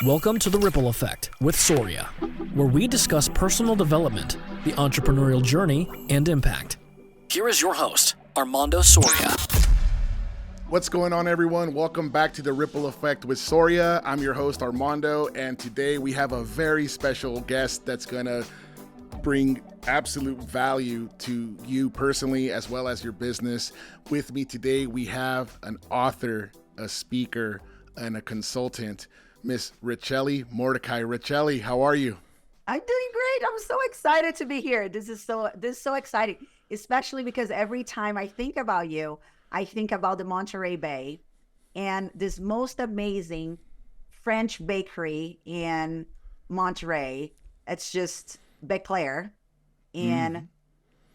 Welcome to The Ripple Effect with Soria, where we discuss personal development, the entrepreneurial journey, and impact. Here is your host, Armando Soria. What's going on, everyone? Welcome back to The Ripple Effect with Soria. I'm your host, Armando, and today we have a very special guest that's going to bring absolute value to you personally as well as your business. With me today, we have an author, a speaker, and a consultant, Miss Ricelli Mordecai. Ricelli, how are you? I'm doing great. I'm so excited to be here. This is so exciting, especially because every time I think about you, I think about the Monterey Bay and this most amazing French bakery in Monterey. It's just Beclair. And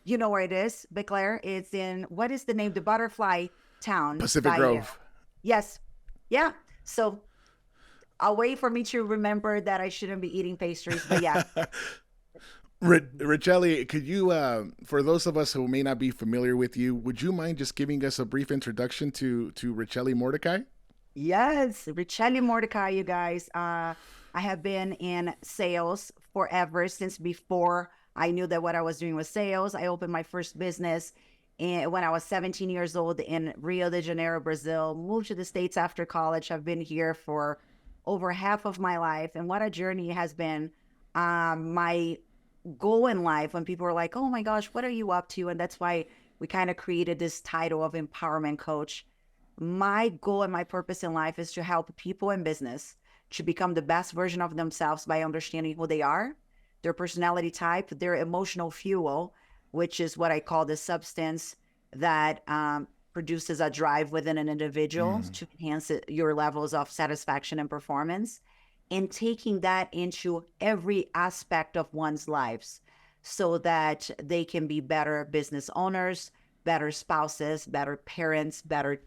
you know where it is, Beclair? It's in, what is the name? The butterfly town. Pacific Grove. Yes. Yeah. So I'll wait for me to remember that I shouldn't be eating pastries, but yeah. Ricelli, could you, for those of us who may not be familiar with you, would you mind just giving us a brief introduction to Ricelli Mordecai? Yes, Ricelli Mordecai, you guys. I have been in sales forever, since before I knew that what I was doing was sales. I opened my first business when I was 17 years old in Rio de Janeiro, Brazil. Moved to the States after college. I've been here for over half of my life, and what a journey it has been. My goal in life, when people are like, oh my gosh, what are you up to? And that's why we kind of created this title of empowerment coach. My goal and my purpose in life is to help people in business to become the best version of themselves by understanding who they are, their personality type, their emotional fuel, which is what I call the substance that produces a drive within an individual to enhance your levels of satisfaction and performance, and taking that into every aspect of one's lives so that they can be better business owners, better spouses, better parents, better,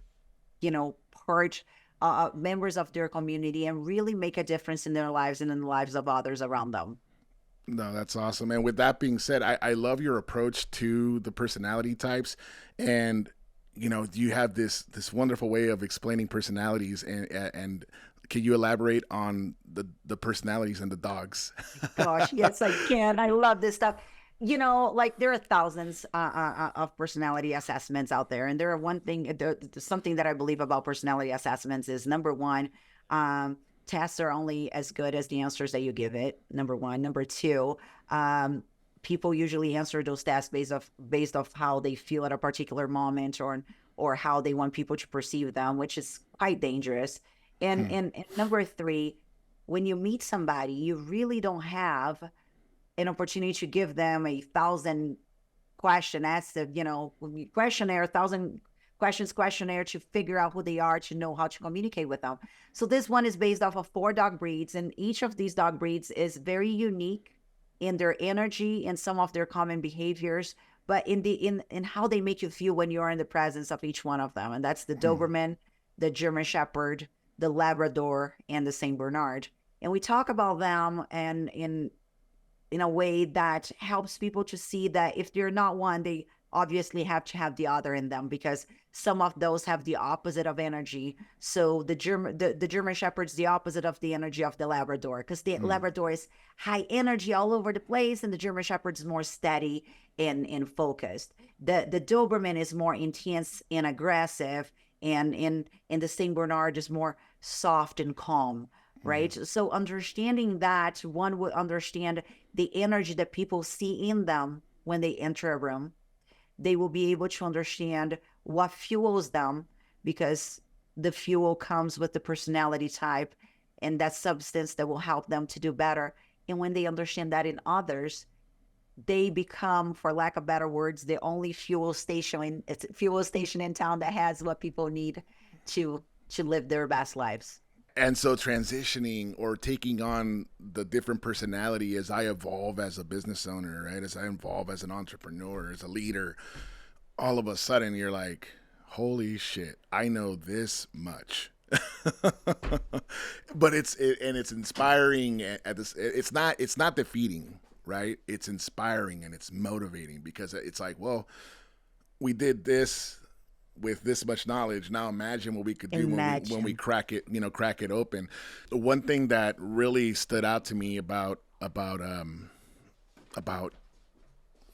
members of their community, and really make a difference in their lives and in the lives of others around them. No, that's awesome. And with that being said, I love your approach to the personality types. And, you have this wonderful way of explaining personalities, and can you elaborate on the personalities and the dogs? Gosh, yes, I can. I love this stuff. There are thousands of personality assessments out there. And something that I believe about personality assessments is, number one, tests are only as good as the answers that you give it. Number one. Number two, people usually answer those tests based off how they feel at a particular moment, or how they want people to perceive them, which is quite dangerous. And number three, when you meet somebody, you really don't have an opportunity to give them 1,000 questionnaire, 1,000 questions questionnaire to figure out who they are, to know how to communicate with them. So this one is based off of 4 dog breeds, and each of these dog breeds is very unique in their energy and some of their common behaviors, but in how they make you feel when you're in the presence of each one of them. And that's the Doberman, the German Shepherd, the Labrador, and the Saint Bernard. And we talk about them and in a way that helps people to see that if they're not one, they obviously have to have the other in them, because some of those have the opposite of energy. So the German Shepherd's the opposite of the energy of the Labrador, because the Labrador is high energy all over the place, and the German Shepherd is more steady and focused. The Doberman is more intense and aggressive, and the Saint Bernard is more soft and calm, right? So understanding that, one would understand the energy that people see in them when they enter a room. They will be able to understand what fuels them, because the fuel comes with the personality type and that substance that will help them to do better. And when they understand that in others, they become, for lack of better words, the only fuel station in town that has what people need to live their best lives. And so transitioning or taking on the different personality as I evolve as a business owner, right? As I evolve as an entrepreneur, as a leader, all of a sudden you're like, holy shit, I know this much. But it's inspiring. It's not defeating, right? It's inspiring and it's motivating, because it's like, well, we did this, with this much knowledge, now imagine what we could do when we Imagine. crack it open. The one thing that really stood out to me about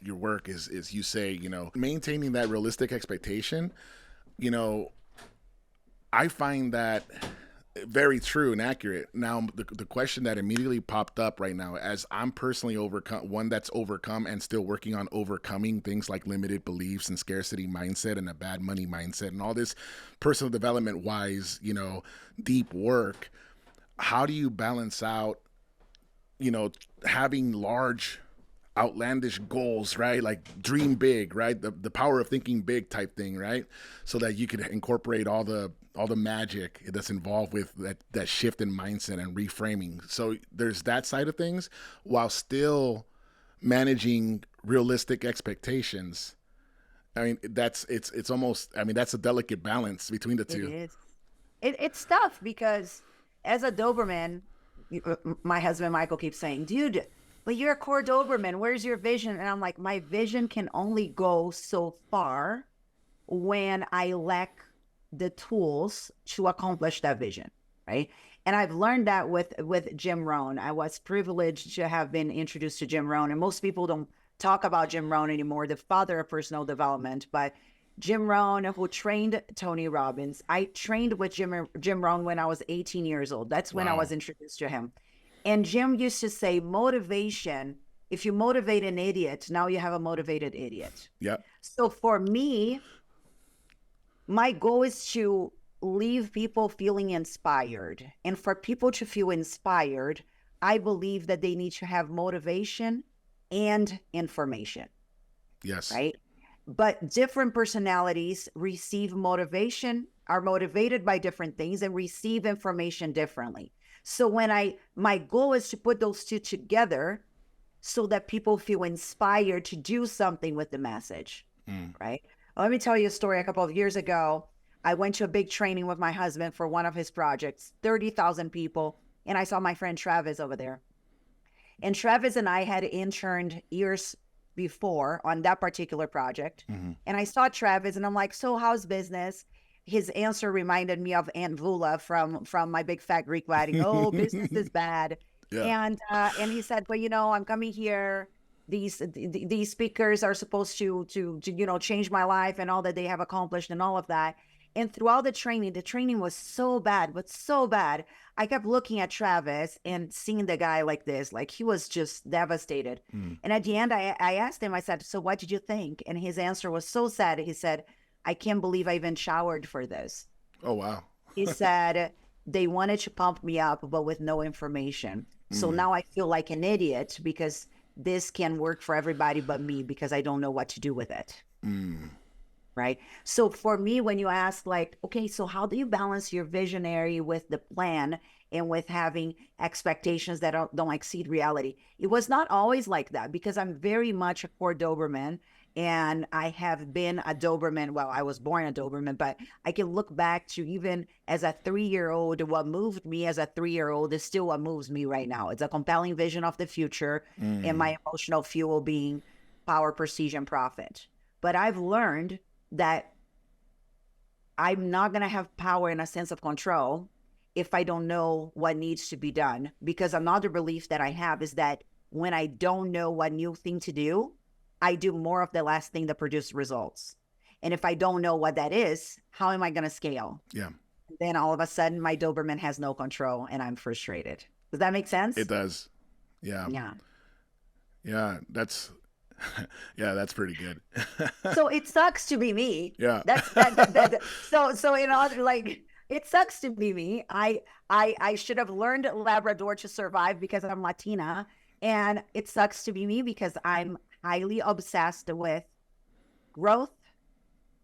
your work is you say, maintaining that realistic expectation. You know, I find that very true and accurate. Now, the question that immediately popped up right now, as I'm personally overcome and still working on overcoming things like limited beliefs and scarcity mindset and a bad money mindset and all this personal development wise, deep work. How do you balance out, having large outlandish goals, right? Like dream big, right? The power of thinking big type thing, right? So that you could incorporate all the magic that's involved with that shift in mindset and reframing. So there's that side of things while still managing realistic expectations. I mean, it's almost, I mean, that's a delicate balance between the It two. is. It's tough because as a Doberman, my husband Michael keeps saying, dude, but you're a core Doberman. Where's your vision? And I'm like, my vision can only go so far when I lack the tools to accomplish that vision, right? And I've learned that with Jim Rohn. I was privileged to have been introduced to Jim Rohn, and most people don't talk about Jim Rohn anymore, the father of personal development. But Jim Rohn, who trained Tony Robbins, I trained with Jim Rohn when I was 18 years old. That's when I Wow. was introduced to him. And Jim used to say, motivation, if you motivate an idiot, now you have a motivated idiot. Yep. So for me, my goal is to leave people feeling inspired. And for people to feel inspired, I believe that they need to have motivation and information, Yes. right? But different personalities receive motivation, are motivated by different things, and receive information differently. So my goal is to put those two together so that people feel inspired to do something with the message, right? Let me tell you a story. A couple of years ago, I went to a big training with my husband for one of his projects, 30,000 people, and I saw my friend Travis over there. And Travis and I had interned years before on that particular project. And I saw Travis and I'm like, so how's business? His answer reminded me of Aunt Vula from My Big Fat Greek Wedding. Oh, business is bad. Yeah. And he said, well, I'm coming here. These speakers are supposed to change my life and all that they have accomplished and all of that. And throughout the training was so bad, but so bad. I kept looking at Travis and seeing the guy like this, like he was just devastated. And at the end, I asked him, I said, so what did you think? And his answer was so sad. He said, I can't believe I even showered for this. Oh, wow. He said, they wanted to pump me up, but with no information. So now I feel like an idiot because this can work for everybody but me because I don't know what to do with it. Right. So for me, when you ask like, okay, so how do you balance your visionary with the plan and with having expectations that don't exceed reality? It was not always like that because I'm very much a core Doberman and I have been a Doberman. Well, I was born a Doberman, but I can look back to even as a 3-year-old, what moved me as a 3-year-old is still what moves me right now. It's a compelling vision of the future and my emotional fuel being power, prestige, and profit. But I've learned that I'm not going to have power and a sense of control if I don't know what needs to be done. Because another belief that I have is that when I don't know what new thing to do, I do more of the last thing that produces results. And if I don't know what that is, how am I going to scale? Yeah. Then all of a sudden, my Doberman has no control and I'm frustrated. Does that make sense? It does. Yeah. Yeah. Yeah. That's pretty good. So it sucks to be me. Yeah. So like it sucks to be me. I should have learned Labrador to survive because I'm Latina, and it sucks to be me because I'm highly obsessed with growth,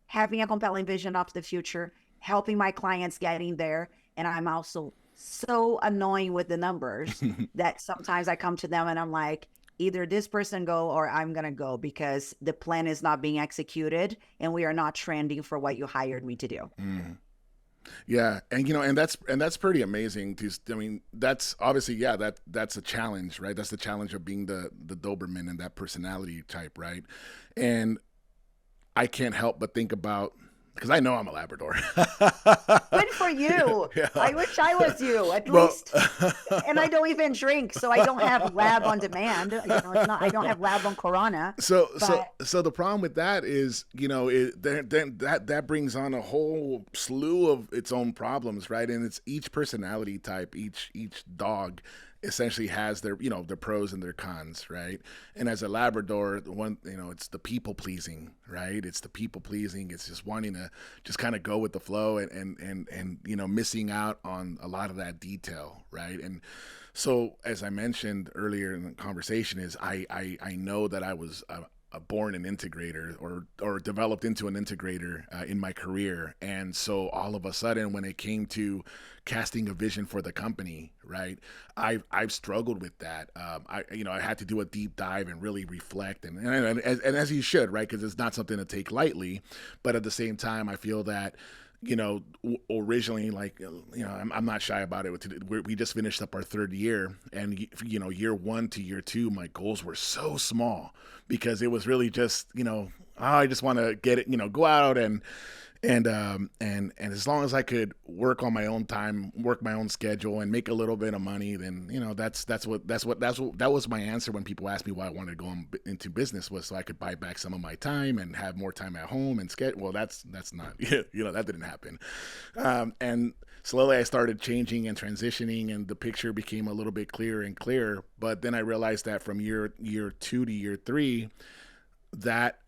having a compelling vision of the future, helping my clients getting there, and I'm also so annoying with the numbers that sometimes I come to them and I'm like, either this person go or I'm going to go because the plan is not being executed and we are not trending for what you hired me to do. Yeah. And that's pretty amazing. That's obviously, that's a challenge, right? That's the challenge of being the Doberman and that personality type. Right. And I can't help but think about because I know I'm a Labrador. Good for you. Yeah. I wish I was you, at Well, least. And I don't even drink, so I don't have lab on demand. It's not. I don't have lab on Corona. so the problem with that is, that brings on a whole slew of its own problems, right? And it's each personality type, each dog essentially has their, their pros and their cons, right? And as a Labrador, the one, it's the people pleasing, right? It's the people pleasing. It's just wanting to just kind of go with the flow and missing out on a lot of that detail, right? And so, as I mentioned earlier in the conversation, is I know that I was born an integrator or developed into an integrator in my career. And so all of a sudden, when it came to casting a vision for the company, right, I've struggled with that. I had to do a deep dive and really reflect, and as you should, right, because it's not something to take lightly. But at the same time, I feel that originally, I'm not shy about it. We just finished up our third year, and year 1 to year 2, my goals were so small because it was really just, I just want to get it, go out and as long as I could work on my own time, work my own schedule, and make a little bit of money, then that was my answer when people asked me why I wanted to go into business, was so I could buy back some of my time and have more time at home and schedule. Well, that's not that didn't happen, and slowly I started changing and transitioning, and the picture became a little bit clearer and clearer. But then I realized that from year 2 to year 3, that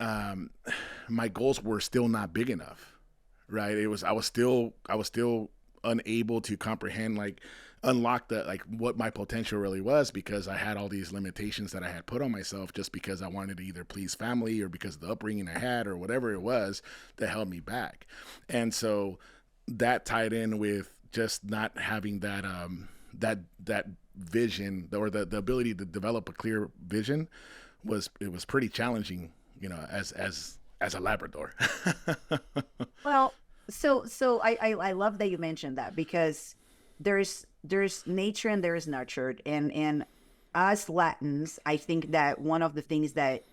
my goals were still not big enough. Right. I was still unable to comprehend, unlock what my potential really was, because I had all these limitations that I had put on myself just because I wanted to either please family or because of the upbringing I had or whatever it was that held me back. And so that tied in with just not having that vision, or the ability to develop a clear vision was pretty challenging, as a Labrador. Well, so I love that you mentioned that, because there's nature and there's nurtured, and us Latins, I think that one of the things that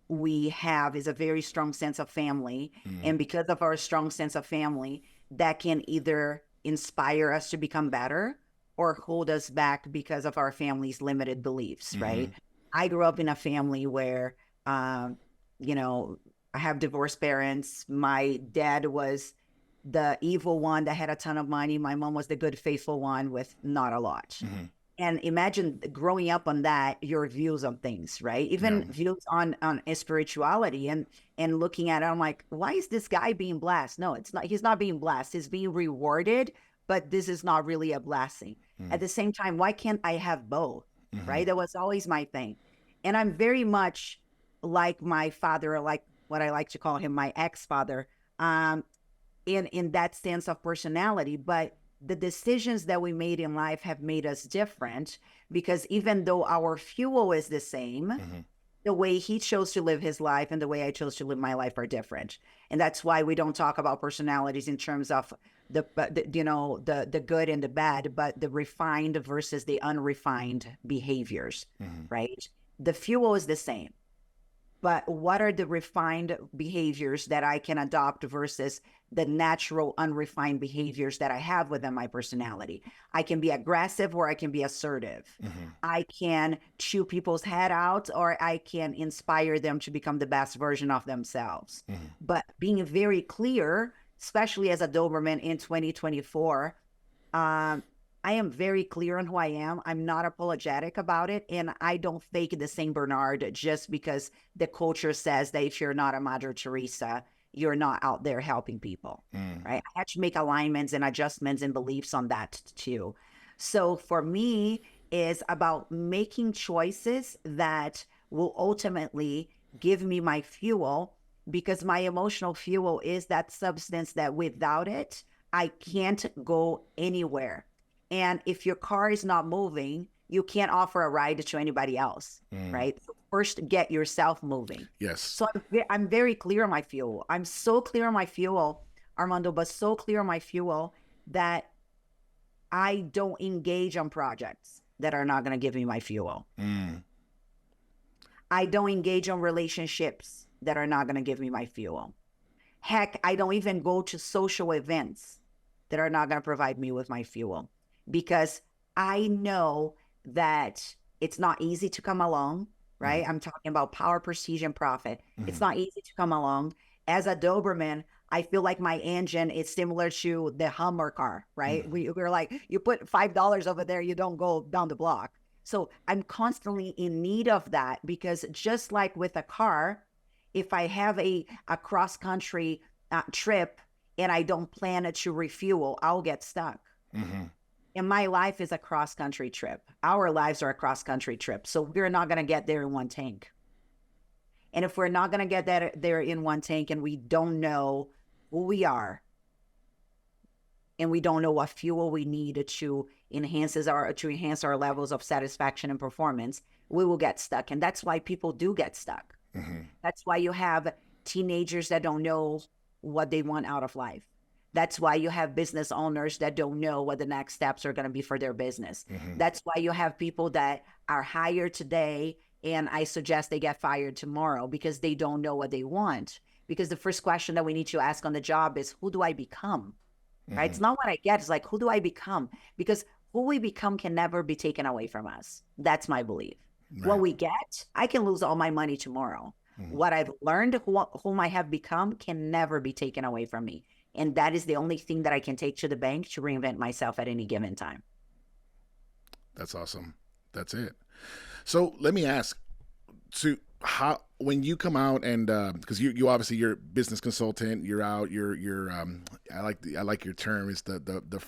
we have is a very strong sense of family. And because of our strong sense of family, that can either inspire us to become better or hold us back because of our family's limited beliefs, right? I grew up in a family where, I have divorced parents. My dad was the evil one that had a ton of money. My mom was the good, faithful one with not a lot. And imagine growing up on that, your views on things, right? Even views on spirituality, and looking at it, I'm like, why is this guy being blessed? No, it's not. He's not being blessed. He's being rewarded, but this is not really a blessing. At the same time, why can't I have both? Right? That was always my thing. And I'm very much like my father, or like what I like to call him, my ex-father, in that sense of personality. But the decisions that we made in life have made us different, because even though our fuel is the same, the way he chose to live his life and the way I chose to live my life are different. And that's why we don't talk about personalities in terms of the good and the bad, but the refined versus the unrefined behaviors, right? The fuel is the same. But what are the refined behaviors that I can adopt versus the natural unrefined behaviors that I have within my personality? I can be aggressive or I can be assertive. I can chew people's head out, or I can inspire them to become the best version of themselves. But being very clear, especially as a Doberman in 2024, I am very clear on who I am. I'm not apologetic about it. And I don't fake the St. Bernard just because the culture says that if you're not a Mother Teresa, you're not out there helping people, right? I had to make alignments and adjustments and beliefs on that too. So for me, is about making choices that will ultimately give me my fuel, because my emotional fuel is that substance that without it, I can't go anywhere. And if your car is not moving, you can't offer a ride to anybody else, right? So first, get yourself moving. Yes. So I'm very clear on my fuel. I'm so clear on my fuel, Armando, but so clear on my fuel that I don't engage on projects that are not going to give me my fuel. I don't engage on relationships that are not going to give me my fuel. Heck, I don't even go to social events that are not going to provide me with my fuel, because I know that it's not easy to come along, right? I'm talking about power, prestige, and profit. It's not easy to come along. As a Doberman, I feel like my engine is similar to the Hummer car, right? We're like, you put $5 over there, you don't go down the block. So I'm constantly in need of that, because just like with a car, if I have a cross country trip and I don't plan it to refuel, I'll get stuck. And my life is a cross country trip. Our lives are a cross country trip. So we're not going to get there in one tank. And if we're not going to get there in one tank, and we don't know who we are, and we don't know what fuel we need to enhance our levels of satisfaction and performance, we will get stuck. And that's why people do get stuck. That's why you have teenagers that don't know what they want out of life. That's why you have business owners that don't know what the next steps are going to be for their business. That's why you have people that are hired today, and I suggest they get fired tomorrow, because they don't know what they want. Because the first question that we need to ask on the job is, who do I become? Right? It's not what I get. It's like, who do I become? Because who we become can never be taken away from us. That's my belief. What we get, I can lose all my money tomorrow. What I've learned, whom I have become, can never be taken away from me. And that is the only thing that I can take to the bank to reinvent myself at any given time. That's awesome. That's it. So let me ask, so how, when you come out and, cause you obviously you're a business consultant, you're out, you're I like your term is the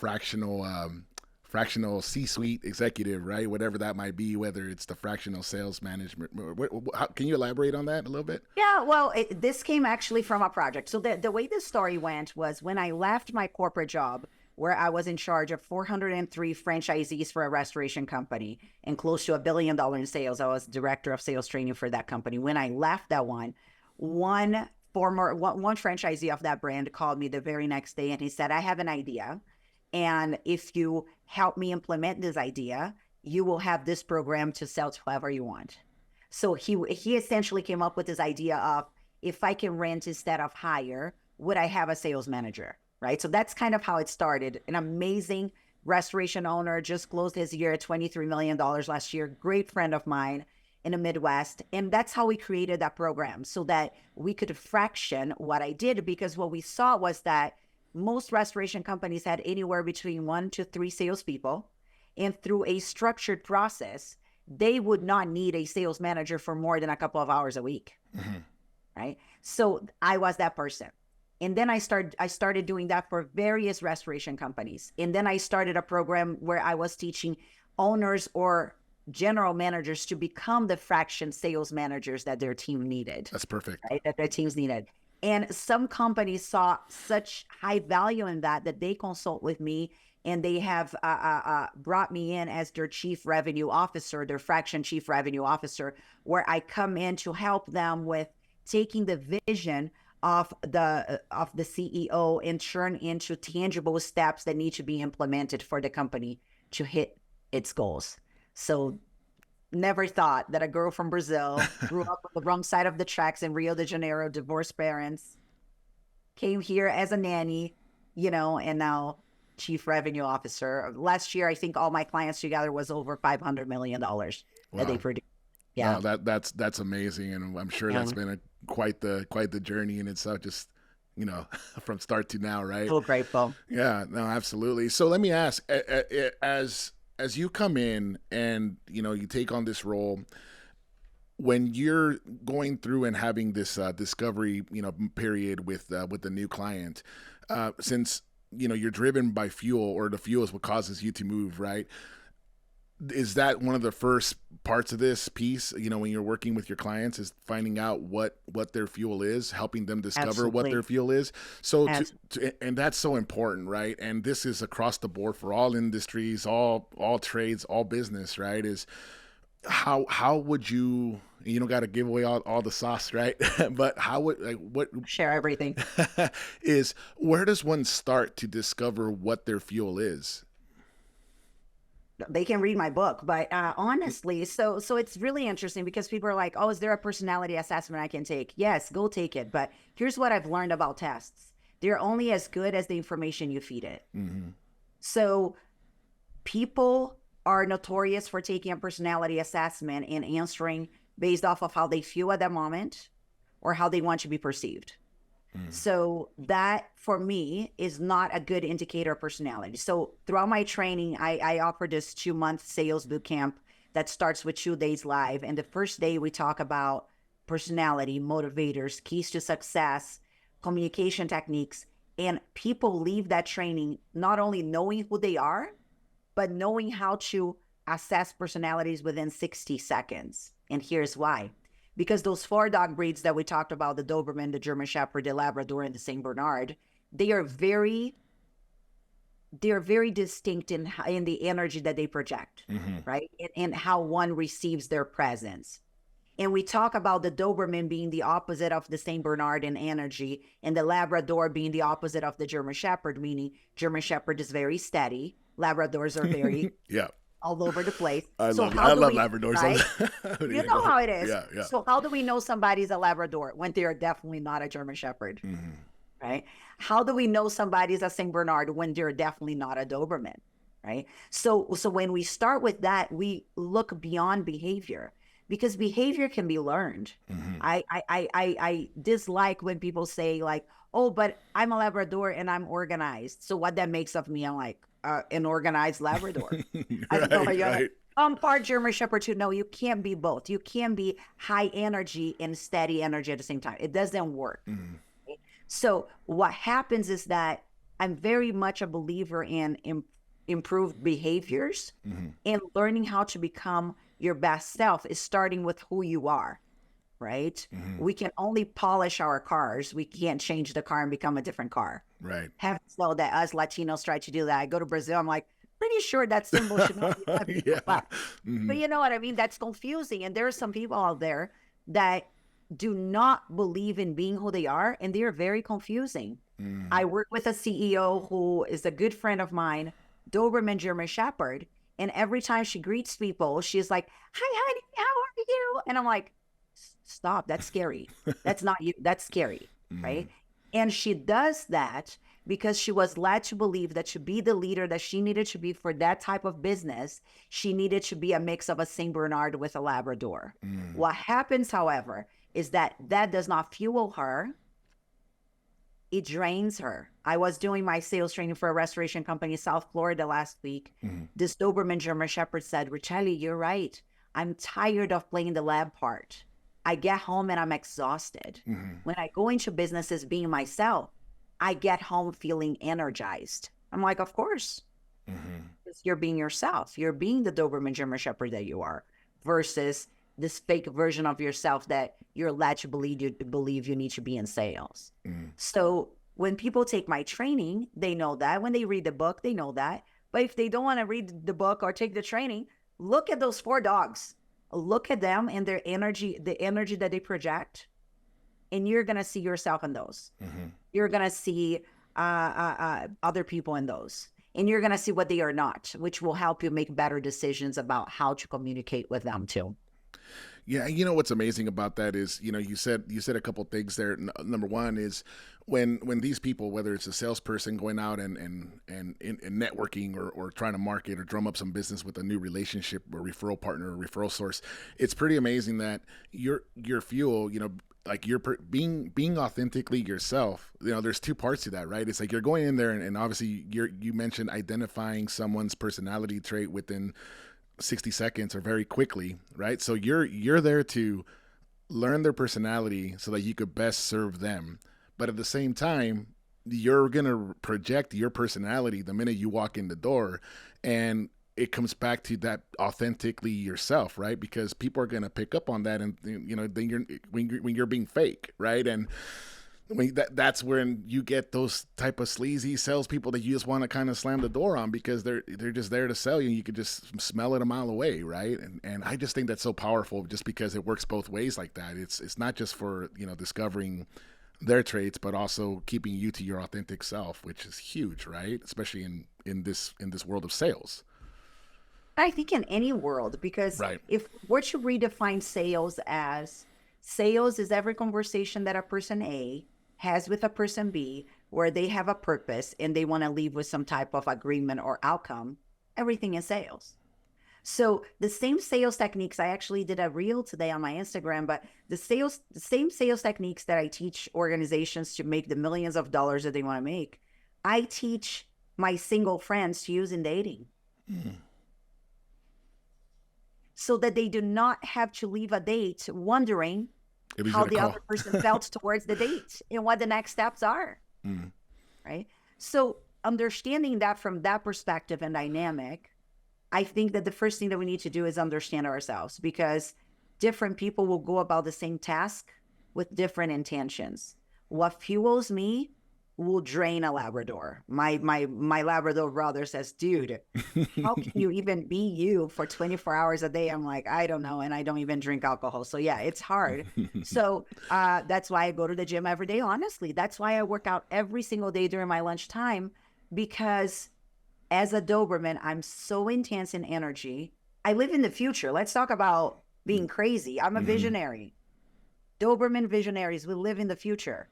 fractional C-suite executive, right? Whatever that might be, whether it's the fractional sales management. Can you elaborate on that a little bit? Yeah, well, this came actually from a project. So the way this story went was, when I left my corporate job, where I was in charge of 403 franchisees for a restoration company and close to $1 billion in sales. I was director of sales training for that company. When I left that one franchisee of that brand called me the very next day, and he said, I have an idea. And if you help me implement this idea, you will have this program to sell to whoever you want. So he essentially came up with this idea of, if I can rent instead of hire, would I have a sales manager, right? So that's kind of how it started. An amazing restoration owner, just closed his year at $23 million last year, great friend of mine in the Midwest. And that's how we created that program, so that we could fraction what I did, because what we saw was that most restoration companies had anywhere between 1 to 3 salespeople. And through a structured process, they would not need a sales manager for more than a couple of hours a week, right? So I was that person. And then I started doing that for various restoration companies. And then I started a program where I was teaching owners or general managers to become the fraction sales managers that their team needed. That's perfect. Right? That their teams needed. And some companies saw such high value in that they consult with me, and they have brought me in as their chief revenue officer, their fraction chief revenue officer, where I come in to help them with taking the vision of the CEO and turn into tangible steps that need to be implemented for the company to hit its goals. So never thought that a girl from Brazil grew up on the wrong side of the tracks in Rio de Janeiro, divorced parents, came here as a nanny, and now chief revenue officer. Last year, I think all my clients together was over $500 million that they produced. Yeah, wow, that's amazing, and I'm sure that's been quite the journey in itself. Just from start to now, right? So grateful. Yeah, no, absolutely. So let me ask, as you come in and you take on this role, when you're going through and having this discovery period with the new client, since you're driven by fuel, or the fuel is what causes you to move, right? Is that one of the first parts of this piece, when you're working with your clients, is finding out what their fuel is, helping them discover Absolutely. what their fuel is? So, and that's so important, right? And this is across the board for all industries, all trades, all business, right? Is how would you don't got to give away all the sauce, right? But how would, what Share everything. is, where does one start to discover what their fuel is? they can read my book, but honestly, so it's really interesting because people are like, oh, is there a personality assessment I can take? Yes, go take it. But here's what I've learned about tests. They're only as good as the information you feed it. So people are notorious for taking a personality assessment and answering based off of how they feel at that moment or how they want to be perceived. So that for me is not a good indicator of personality. So throughout my training, I offer this 2-month sales boot camp that starts with 2 days live. And the first day we talk about personality, motivators, keys to success, communication techniques. And people leave that training not only knowing who they are, but knowing how to assess personalities within 60 seconds. And here's why. Because those 4 dog breeds that we talked about, the Doberman, the German Shepherd, the Labrador, and the Saint Bernard, they are very distinct in the energy that they project, right? And how one receives their presence. And we talk about the Doberman being the opposite of the Saint Bernard in energy, and the Labrador being the opposite of the German Shepherd, meaning German Shepherd is very steady. Labradors are very all over the place. I love Labradors. Right? You know how it is. Yeah. So how do we know somebody's a Labrador when they are definitely not a German Shepherd? Right? How do we know somebody's a Saint Bernard when they're definitely not a Doberman? Right? So when we start with that, we look beyond behavior because behavior can be learned. I dislike when people say like, oh, but I'm a Labrador and I'm organized. So what that makes of me, I'm like, an organized Labrador. Right. I'm part German Shepherd too. No, you can't be both. You can't be high energy and steady energy at the same time. It doesn't work. So what happens is that I'm very much a believer in improved behaviors and learning how to become your best self is starting with who you are. Right? We can only polish our cars. We can't change the car and become a different car. Right. Heavens know that us Latinos try to do that. I go to Brazil, I'm like, pretty sure that symbol should not be but you know what I mean? That's confusing. And there are some people out there that do not believe in being who they are, and they're very confusing. I work with a CEO who is a good friend of mine, Doberman German Shepherd, and every time she greets people, she's like, hi, honey, how are you? And I'm like, stop, that's scary. That's not you, that's scary, right? And she does that because she was led to believe that to be the leader that she needed to be for that type of business, she needed to be a mix of a Saint Bernard with a Labrador. What happens, however, is that does not fuel her. It drains her. I was doing my sales training for a restoration company in South Florida last week. This Doberman German Shepherd said, Ricelli, you're right. I'm tired of playing the lab part. I get home and I'm exhausted. When I go into businesses being myself, I get home feeling energized. I'm like, of course. You're being yourself. You're being the Doberman German Shepherd that you are versus this fake version of yourself that you're led to believe you need to be in sales. So when people take my training, they know that. When they read the book, they know that. But if they don't want to read the book or take the training, look at those 4 dogs. Look at them and their energy, the energy that they project, and you're going to see yourself in those. You're going to see other people in those, and you're going to see what they are not, which will help you make better decisions about how to communicate with them too. Yeah, you know what's amazing about that is, you know, you said a couple things there. Number one is when these people, whether it's a salesperson going out and networking or trying to market or drum up some business with a new relationship or referral partner or referral source, it's pretty amazing that your fuel, you know, like you're being authentically yourself. You know, there's 2 parts to that, right? It's like you're going in there and obviously you mentioned identifying someone's personality trait within 60 seconds or very quickly, right? So you're there to learn their personality so that you could best serve them. But at the same time, you're going to project your personality the minute you walk in the door, and it comes back to that authentically yourself, right? Because people are going to pick up on that, and you know, then when you're being fake, right? And that's when you get those type of sleazy salespeople that you just want to kind of slam the door on because they're just there to sell you. And you could just smell it a mile away, right? And I just think that's so powerful, just because it works both ways like that. It's not just for, you know, discovering their traits, but also keeping you to your authentic self, which is huge, right? Especially in this world of sales. I think in any world, because Right. if we're to redefine sales is every conversation that a person A has with a person B where they have a purpose and they want to leave with some type of agreement or outcome, everything is sales. So the same sales techniques, I actually did a reel today on my Instagram, but the same sales techniques that I teach organizations to make the millions of dollars that they want to make, I teach my single friends to use in dating. So that they do not have to leave a date wondering If he's how gonna the call. other person felt towards the date and what the next steps are. Right. So understanding that from that perspective and dynamic, I think that the first thing that we need to do is understand ourselves, because different people will go about the same task with different intentions. What fuels me will drain a Labrador. My Labrador brother says, dude, how can you even be you for 24 hours a day? I'm like, I don't know. And I don't even drink alcohol. So yeah, it's hard. So that's why I go to the gym every day. Honestly, that's why I work out every single day during my lunchtime, because as a Doberman, I'm so intense in energy. I live in the future. Let's talk about being crazy. I'm a visionary. Doberman visionaries, we live in the future.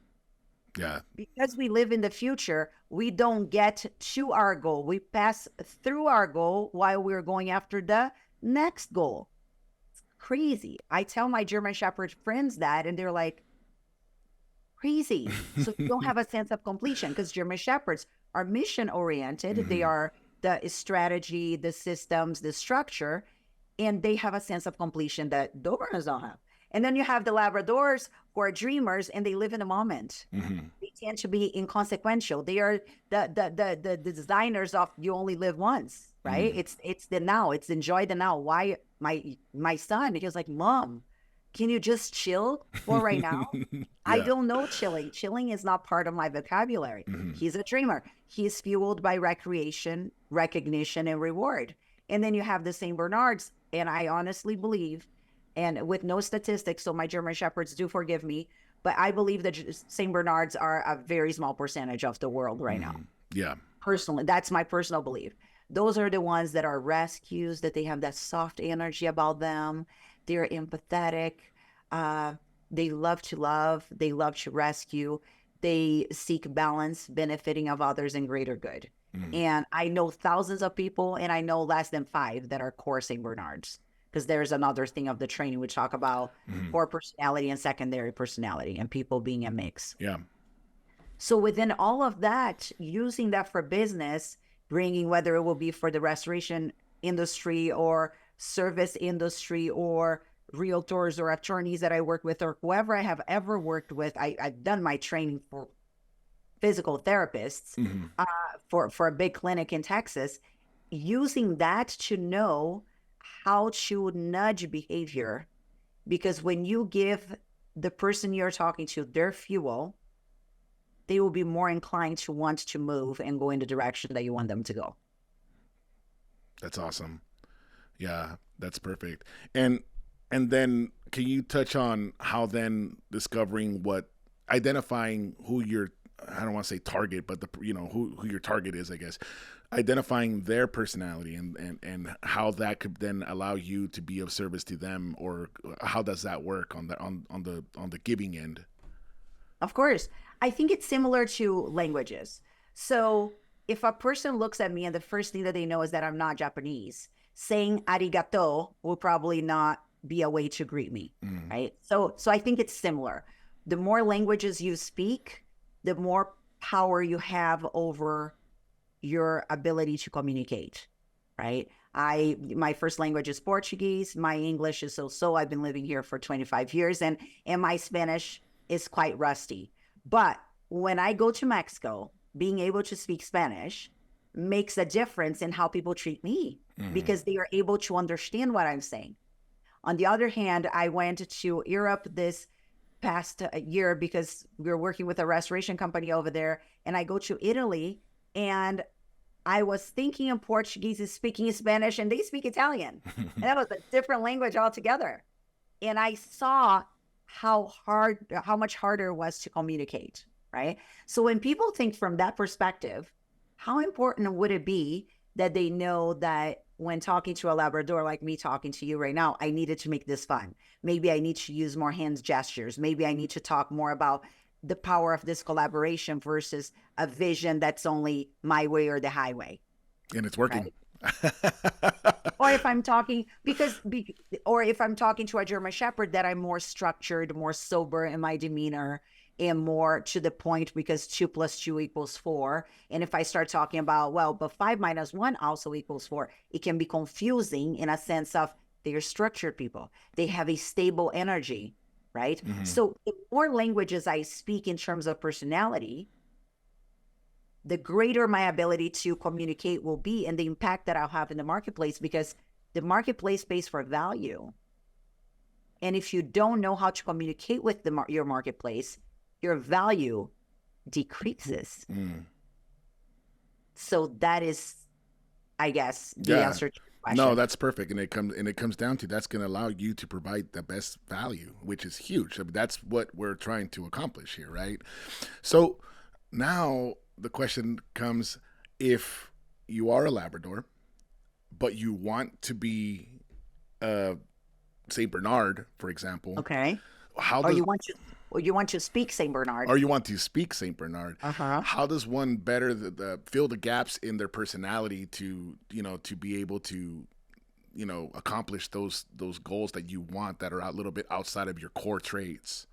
Yeah. Because we live in the future, we don't get to our goal. We pass through our goal while we're going after the next goal. It's crazy. I tell my German Shepherd friends that, and they're like, crazy. So you don't have a sense of completion, because German Shepherds are mission oriented. They are the strategy, the systems, the structure, and they have a sense of completion that Dobermans don't have. And then you have the Labradors who are dreamers and they live in the moment. They tend to be inconsequential. They are the designers of you only live once, right? It's the now. It's enjoy the now. Why my son? He was like, Mom, can you just chill for right now? I don't know chilling. Chilling is not part of my vocabulary. He's a dreamer. He's fueled by recreation, recognition, and reward. And then you have the St. Bernards. And I honestly believe, and with no statistics, so my German Shepherds do forgive me, but I believe that St. Bernards are a very small percentage of the world right now. Yeah. Personally, that's my personal belief. Those are the ones that are rescues, that they have that soft energy about them. They're empathetic. They love to love. They love to rescue. They seek balance, benefiting of others and greater good. And I know thousands of people, and I know less than 5 that are core St. Bernards, because there's another thing of the training we talk about core personality and secondary personality and people being a mix. Yeah. So within all of that, using that for business, bringing, whether it will be for the restoration industry or service industry or realtors or attorneys that I work with or whoever I have ever worked with, I've done my training for physical therapists for a big clinic in Texas, using that to know how to nudge behavior. Because when you give the person you're talking to their fuel, they will be more inclined to want to move and go in the direction that you want them to go. That's awesome. Yeah, that's perfect. And then can you touch on how then identifying who your, I don't want to say target, but who your target is, I guess, identifying their personality and how that could then allow you to be of service to them, or how does that work on the giving end? Of course. I think it's similar to languages. So if a person looks at me and the first thing that they know is that I'm not Japanese, saying arigato will probably not be a way to greet me, right? So I think it's similar. The more languages you speak, the more power you have over your ability to communicate, right? My first language is Portuguese. My English is so. I've been living here for 25 years, and my Spanish is quite rusty. But when I go to Mexico, being able to speak Spanish makes a difference in how people treat me, because they are able to understand what I'm saying. On the other hand, I went to Europe this past year because we were working with a restoration company over there, and I go to Italy, and I was thinking in Portuguese and speaking Spanish, and they speak Italian. And that was a different language altogether. And I saw how much harder it was to communicate, right? So when people think from that perspective, how important would it be that they know that when talking to a Labrador like me talking to you right now, I needed to make this fun. Maybe I need to use more hands gestures. Maybe I need to talk more about the power of this collaboration versus a vision that's only my way or the highway, And it's working. right? Or if I'm talking or if I'm talking to a German Shepherd, that I'm more structured, more sober in my demeanor, and more to the point, because 2 + 2 = 4. And if I start talking about, well, but 5 - 1 also equals 4, it can be confusing in a sense of they're structured people. They have a stable energy, right? So the more languages I speak in terms of personality, the greater my ability to communicate will be, and the impact that I'll have in the marketplace, because the marketplace pays for value. And if you don't know how to communicate with your marketplace, your value decreases. So that is, I guess, the Yeah. answer to your question. No, that's perfect, and it comes down to that's going to allow you to provide the best value, which is huge. I mean, that's what we're trying to accomplish here, right? So now the question comes: if you are a Labrador, but you want to be Saint Bernard, for example, Okay. how Or does you want to speak Saint Bernard. or you want to speak Saint Bernard, Uh-huh. how does one better fill the gaps in their personality to to be able to accomplish those goals that you want that are a little bit outside of your core traits?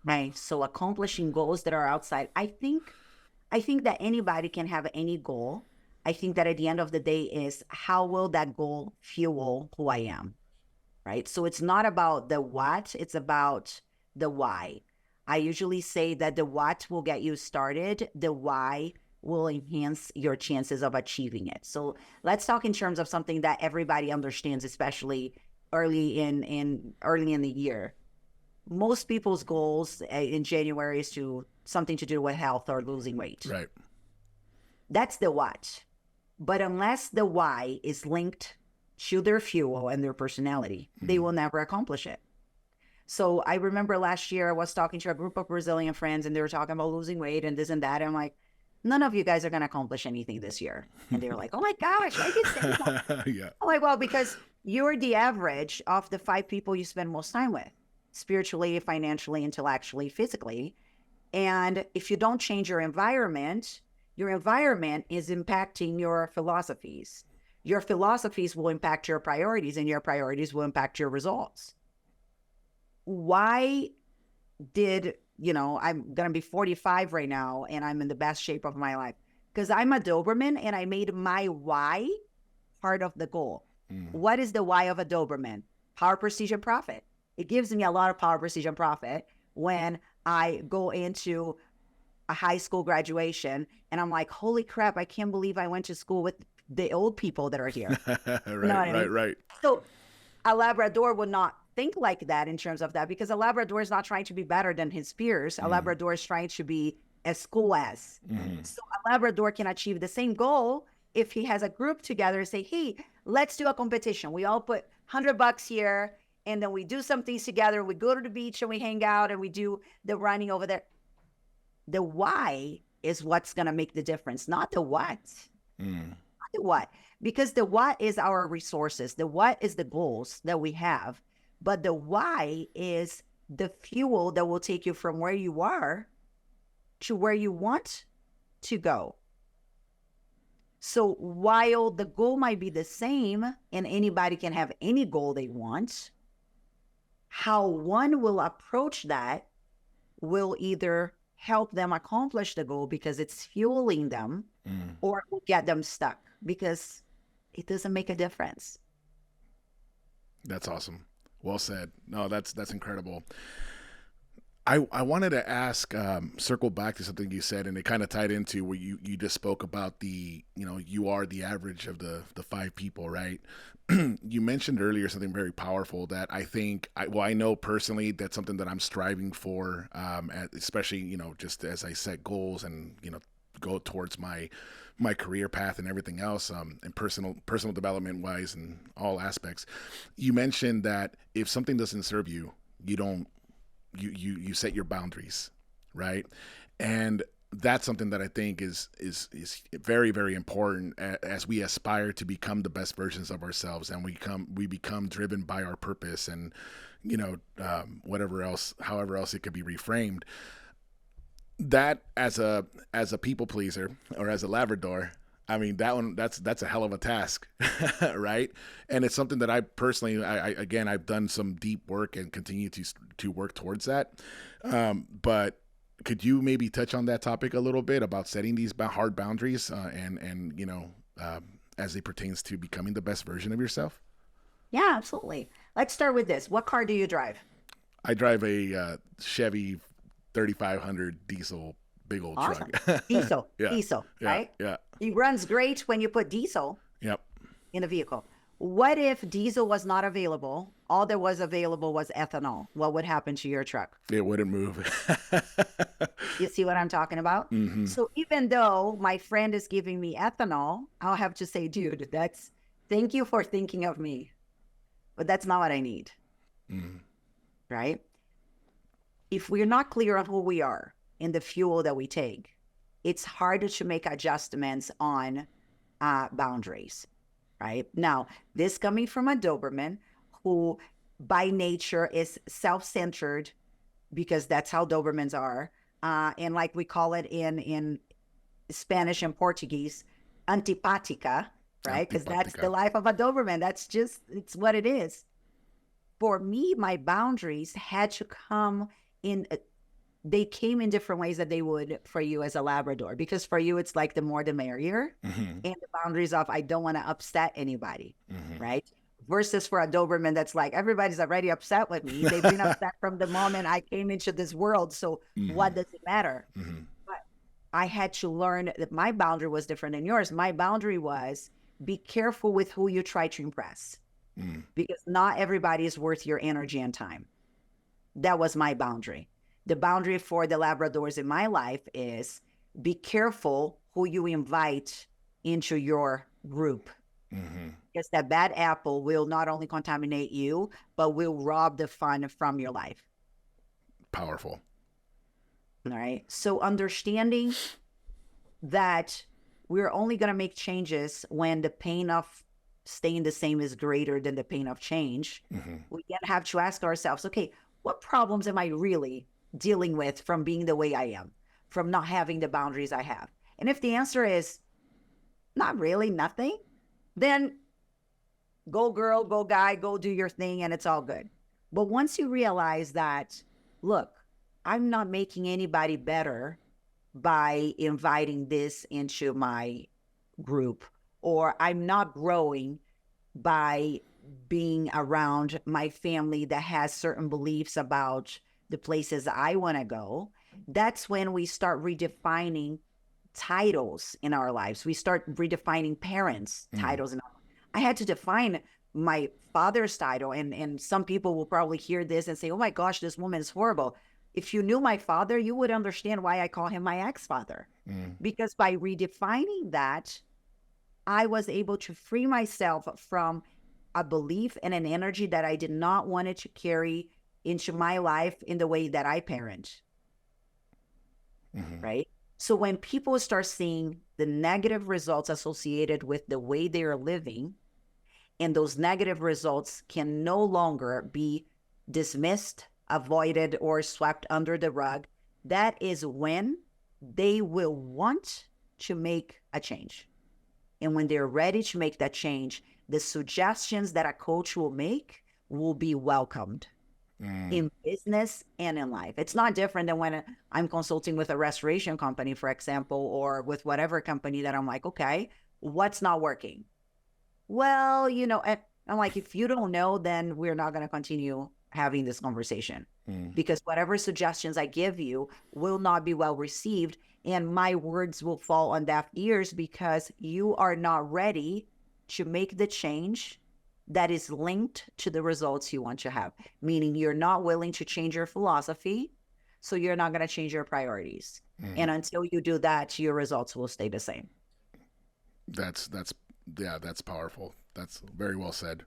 Right. So accomplishing goals that are outside. I think that anybody can have any goal. I think that at the end of the day is, how will that goal fuel who I am? Right. So it's not about the what, it's about the why. I usually say that the what will get you started, the why will enhance your chances of achieving it. So let's talk in terms of something that everybody understands, especially early in the year. Most people's goals in January is something to do with health or losing weight. Right. That's the what. But unless the why is linked to their fuel and their personality, they will never accomplish it. So I remember last year I was talking to a group of Brazilian friends, and they were talking about losing weight and this and that. And I'm like, none of you guys are going to accomplish anything this year. And they were like, oh my gosh, why did you say that? Yeah. I'm like, well, because you're the average of the 5 people you spend most time with, spiritually, financially, intellectually, physically. And if you don't change your environment is impacting your philosophies. Your philosophies will impact your priorities, and your priorities will impact your results. Why I'm going to be 45 right now, and I'm in the best shape of my life? Because I'm a Doberman, and I made my why part of the goal. What is the why of a Doberman? Power, prestige, and profit. It gives me a lot of power, prestige, and profit when I go into a high school graduation and I'm like, holy crap, I can't believe I went to school with the old people that are here. Right. So a Labrador would not think like that in terms of that, because a Labrador is not trying to be better than his peers. A Labrador is trying to be as cool as. So a Labrador can achieve the same goal if he has a group together and say, hey, let's do a competition. We all put $100 here, and then we do some things together. We go to the beach and we hang out and we do the running over there. The why is what's going to make the difference, not the what. Not the what. Because the what is our resources. The what is the goals that we have. But the why is the fuel that will take you from where you are to where you want to go. So while the goal might be the same and anybody can have any goal they want, how one will approach that will either help them accomplish the goal because it's fueling them, or it will get them stuck because it doesn't make a difference. That's awesome. Well said. No, that's incredible. I wanted to ask, circle back to something you said, and it kind of tied into where you just spoke about you are the average of the 5 people, right? You mentioned earlier something very powerful that I think, I know personally that's something that I'm striving for, especially, just as I set goals and, go towards my career path and everything else, and personal development wise and all aspects. You mentioned that if something doesn't serve you, you don't, you set your boundaries, right? And that's something that I think is very, very important as we aspire to become the best versions of ourselves, and we become driven by our purpose, and however else it could be reframed. That as a people pleaser or as a Labrador, I mean, that's a hell of a task, right? And it's something that I personally, I've done some deep work and continue to work towards that. But could you maybe touch on that topic a little bit about setting these hard boundaries as it pertains to becoming the best version of yourself? Yeah, absolutely. Let's start with this. What car do you drive? I drive a Chevy 3500 diesel, big old Awesome. truck. Diesel, Yeah, diesel, yeah, right? yeah. It runs great when you put diesel Yep. in a vehicle. What if diesel was not available? All that was available was ethanol. What would happen to your truck? It wouldn't move. You see what I'm talking about? Mm-hmm. So even though my friend is giving me ethanol, I'll have to say, dude, thank you for thinking of me, but that's not what I need. Mm-hmm. Right? If we're not clear on who we are and the fuel that we take, it's harder to make adjustments on boundaries, right? Now, this coming from a Doberman who by nature is self-centered, because that's how Dobermans are. And like we call it in Spanish and Portuguese, antipatica, right? Because that's the life of a Doberman. It's what it is. For me, my boundaries had to come in, they came in different ways that they would for you as a Labrador, because for you, it's like the more the merrier. Mm-hmm. And the boundaries of, I don't want to upset anybody, Mm-hmm. right? Versus for a Doberman, that's like, everybody's already upset with me. They've been upset from the moment I came into this world. So Mm-hmm. what does it matter? Mm-hmm. But I had to learn that my boundary was different than yours. My boundary was, be careful with who you try to impress, because not everybody is worth your energy and time. That was my boundary. The boundary for the Labradors in my life is, be careful who you invite into your group. Mm-hmm. Because that bad apple will not only contaminate you, but will rob the fun from your life. Powerful. All right. So understanding that we're only going to make changes when the pain of staying the same is greater than the pain of change. Mm-hmm. We then have to ask ourselves, okay, what problems am I really dealing with from being the way I am, from not having the boundaries I have? And if the answer is not really, nothing, then go girl, go guy, go do your thing, and it's all good. But once you realize that, look, I'm not making anybody better by inviting this into my group, or I'm not growing by being around my family that has certain beliefs about the places I want to go, that's when we start redefining titles in our lives. We start redefining parents' titles in our lives. I had to define my father's title, and some people will probably hear this and say, oh my gosh, this woman is horrible. If you knew my father, you would understand why I call him my ex-father. Because by redefining that, I was able to free myself from a belief and an energy that I did not want it to carry into my life in the way that I parent. Right? So when people start seeing the negative results associated with the way they are living, and those negative results can no longer be dismissed, avoided, or swept under the rug, that is when they will want to make a change. And when they're ready to make that change, the suggestions that a coach will make will be welcomed in business and in life. It's not different than when I'm consulting with a restoration company, for example, or with whatever company that I'm like, okay, what's not working? Well, and I'm like, if you don't know, then we're not going to continue having this conversation, because whatever suggestions I give you will not be well received, and my words will fall on deaf ears because you are not ready to make the change that is linked to the results you want to have. Meaning you're not willing to change your philosophy, so you're not going to change your priorities. And until you do that, your results will stay the same. That's powerful. That's very well said.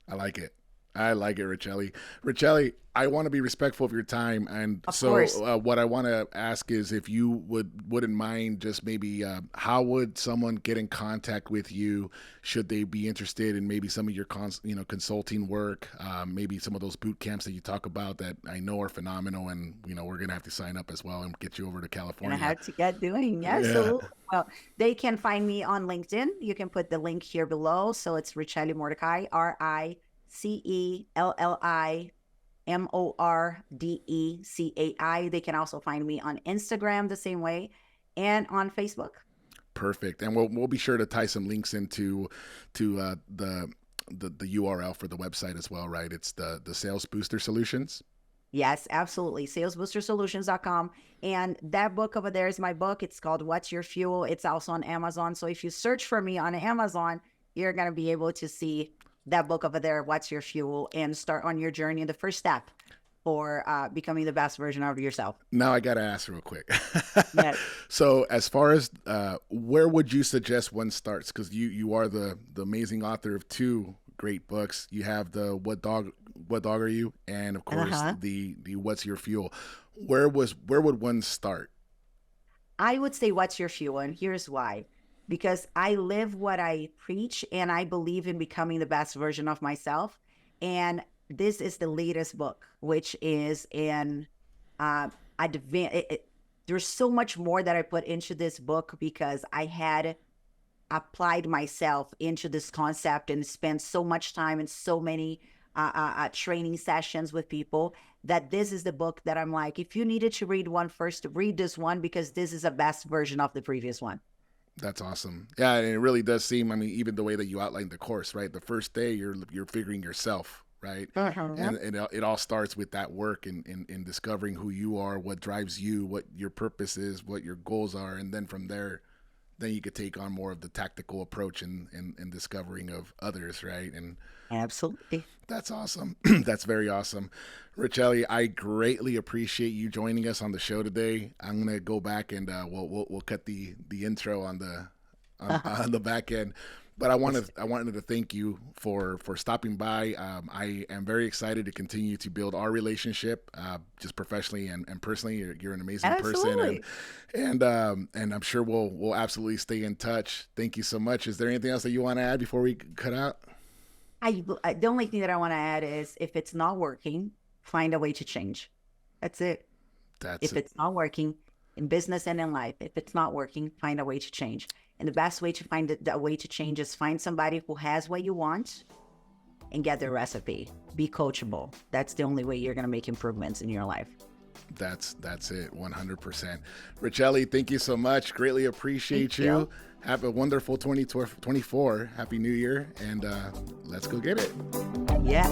I like it. I like it, Ricelli. Ricelli, I want to be respectful of your time, and Of so course. what I want to ask is if you wouldn't mind just maybe how would someone get in contact with you should they be interested in maybe some of your consulting work, maybe some of those boot camps that you talk about that I know are phenomenal, and we're gonna have to sign up as well and get you over to And I California. have to get doing. Yeah, Yeah, so well, they can find me on LinkedIn. You can put the link here below. So it's Ricelli Mordecai, Ricellimordecai. They can also find me on Instagram the same way and on Facebook. perfect. And we'll be sure to tie some links into to the URL for the website as well, right? It's the Sales Booster Solutions. Yes, absolutely. Salesboostersolutions.com. And that book over there is my book. It's called What's Your Fuel? It's also on Amazon. So if you search for me on Amazon, you're going to be able to see that book over there, What's Your Fuel, and start on your journey. And the first step for becoming the best version of yourself. Now I got to ask real quick. Yes. So as far as where would you suggest one starts? Because you are the amazing author of two great books. You have the What Dog Are You? And of course the What's Your Fuel? Where would one start? I would say, What's Your Fuel? And here's why. Because I live what I preach and I believe in becoming the best version of myself. And this is the latest book, which is in there's so much more that I put into this book because I had applied myself into this concept and spent so much time and so many training sessions with people that this is the book that I'm like, if you needed to read one first, read this one because this is a best version of the previous one. That's awesome. Yeah, and it really does seem, I mean, even the way that you outlined the course, right? The first day you're figuring yourself, right? And it all starts with that work in discovering who you are, what drives you, what your purpose is, what your goals are. And then from there, then you could take on more of the tactical approach and discovering of others, right? And Absolutely. that's awesome. That's very awesome. Ricelli, I greatly appreciate you joining us on the show today. I'm gonna go back and we'll cut the intro on the back end. But I wanted to thank you for stopping by. I am very excited to continue to build our relationship, just professionally and personally. You're an amazing Absolutely. person, and I'm sure we'll absolutely stay in touch. Thank you so much. Is there anything else that you want to add before we cut out? The only thing that I want to add is if it's not working, find a way to change. That's it. If it's not working in business and in life, if it's not working, find a way to change. And the best way to find a way to change is find somebody who has what you want and get their recipe. Be coachable. That's the only way you're going to make improvements in your life. That's it, 100%. Ricelli, thank you so much. Greatly appreciate you. Have a wonderful 2024. Happy New Year, and let's go get it. Yeah.